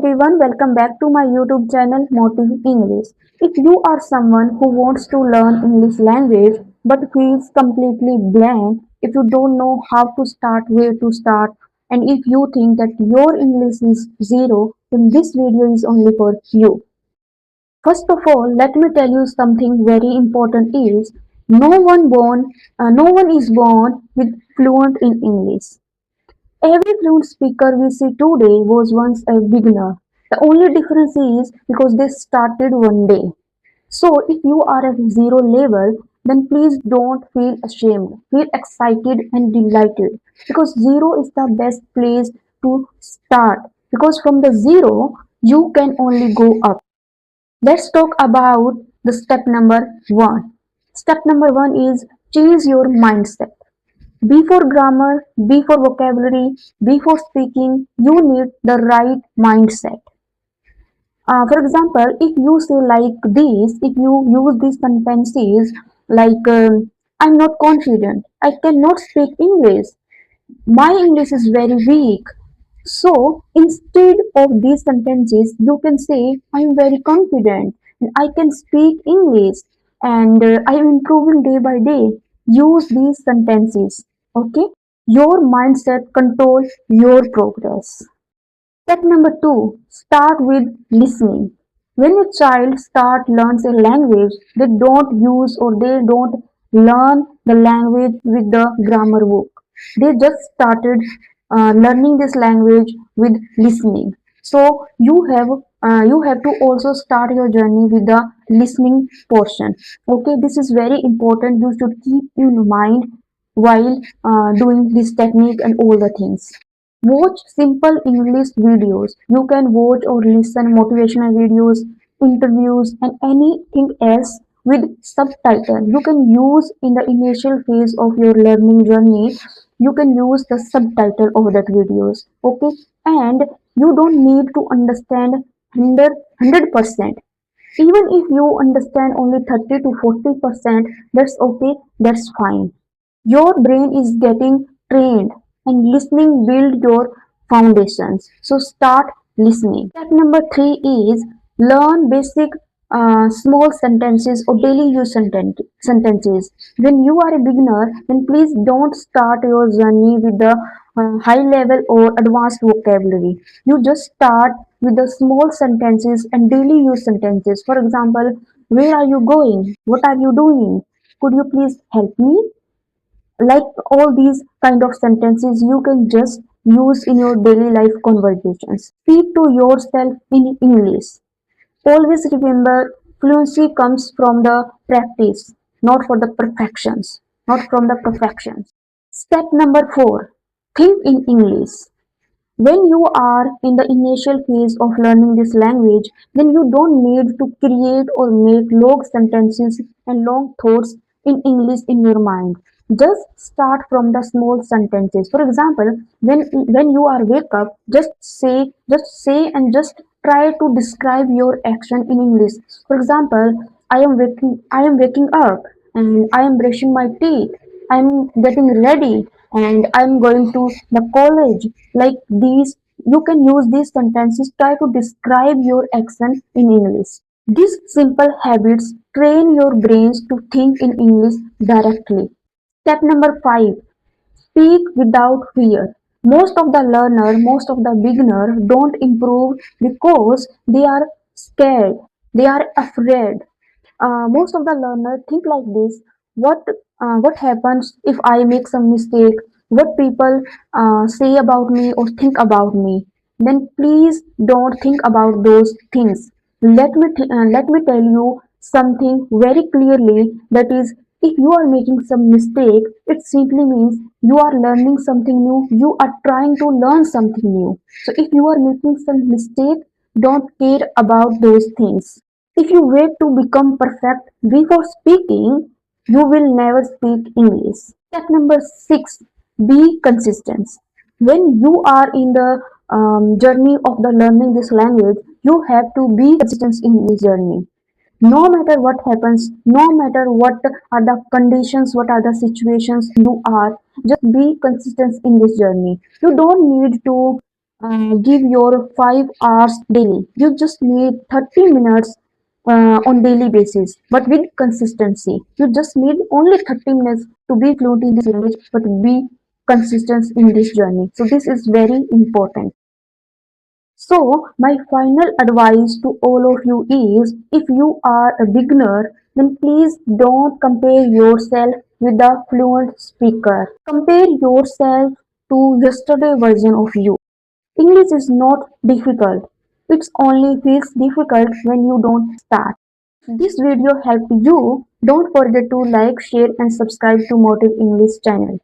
everyone, welcome back to my YouTube channel Motive English. If you are someone who wants to learn English language but feels completely blank, if you don't know how to start, where to start, and if you think that your English is zero, then this video is only for you. First of all, let me tell you something very important is no one is born with fluent in English. Every fluent speaker we see today was once a beginner. The only difference is because they started one day. So if you are at zero level, then please don't feel ashamed. Feel excited and delighted because zero is the best place to start. Because from the zero, you can only go up. Let's talk about the step number one. Step number one is change your mindset. Before grammar, before vocabulary, before speaking, you need the right mindset. For example, if you say like this, if you use these sentences like I'm not confident, I cannot speak English, my English is very weak. So instead of these sentences, you can say I'm very confident and I can speak English and I am improving day by day. Use these sentences. Okay? Your mindset controls your progress. Step number two, start with listening. When a child learns a language, they don't use or they don't learn the language with the grammar book. They just started learning this language with listening. So you have to also start your journey with the listening portion. Okay, this is very important. You should keep in mind while doing this technique and all the things. Watch simple English videos. You can watch or listen motivational videos, interviews, and anything else with subtitle. You can use in the initial phase of your learning journey. You can use the subtitle of that videos. Okay, and you don't need to understand 100%. Even if you understand only 30 to 40%, that's okay, that's fine. Your brain is getting trained and listening build your foundations. So start listening. Step number three is learn basic small sentences or daily use sentences. When you are a beginner, then please don't start your journey with the high level or advanced vocabulary. You just start with the small sentences and daily use sentences. For example, where are you going? What are you doing? Could you please help me? Like all these kind of sentences you can just use in your daily life conversations. Speak to yourself in English. Always remember, fluency comes from the practice, not for the perfections, not from the perfections. Step number 4, think in English. When you are in the initial phase of learning this language, then you don't need to create or make long sentences and long thoughts in English in your mind. Just start from the small sentences. For example, when you are wake up, just say and just try to describe your action in English. For example, I am waking up and I am brushing my teeth. I'm getting ready and I'm going to the college. Like these, you can use these sentences. Try to describe your action in English. These simple habits train your brains to think in English directly. Step number 5, speak without fear. Most of the beginner don't improve because they are scared. They are afraid. Most of the learners think like this: what happens if I make some mistake? What people say about me or think about me? Then please don't think about those things. Let me tell you something very clearly. That is, if you are making some mistake, it simply means you are learning something new. You are trying to learn something new. So if you are making some mistake, don't care about those things. If you wait to become perfect before speaking, you will never speak English. Step number 6, be consistent. When you are in the journey of the learning this language, you have to be consistent in this journey. No matter what happens, no matter what are the conditions, what are the situations you are, just be consistent in this journey. You don't need to give your 5 hours daily. You just need 30 minutes on daily basis, but with consistency. You just need only 30 minutes to be fluent in this language, but be consistent in this journey. So this is very important. So, my final advice to all of you is if you are a beginner, then please don't compare yourself with the fluent speaker. Compare yourself to yesterday version of you. English is not difficult. It only feels difficult when you don't start. If this video helped you, don't forget to like, share and subscribe to Motive English channel.